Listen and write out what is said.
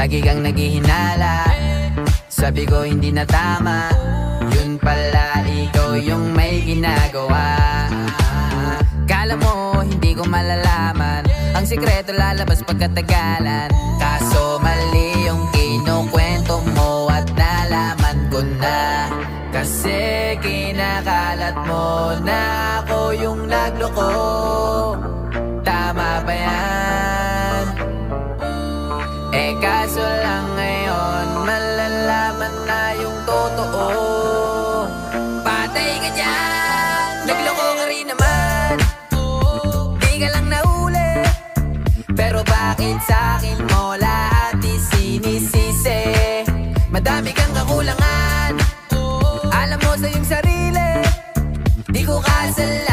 Lagi kang naghihinala, sabi ko hindi na tama. Yun pala ikaw yung may ginagawa. Kala mo hindi ko malalaman, ang sikreto lalabas pagkatagalan. Kaso mali yung kinukwento mo at nalaman ko na. Kasi kinakalat mo na ako yung nagloko. Tama ba yan? Eh kaso lang ngayon malalaman na yung totoo. Patay ka dyan, nagloko ka rin naman. Di ka lang nahuli, pero bakit sa'kin mo lahat isinisisi? Madami kang kakulangan, alam mo sa iyong sarili, di ko kasalanan.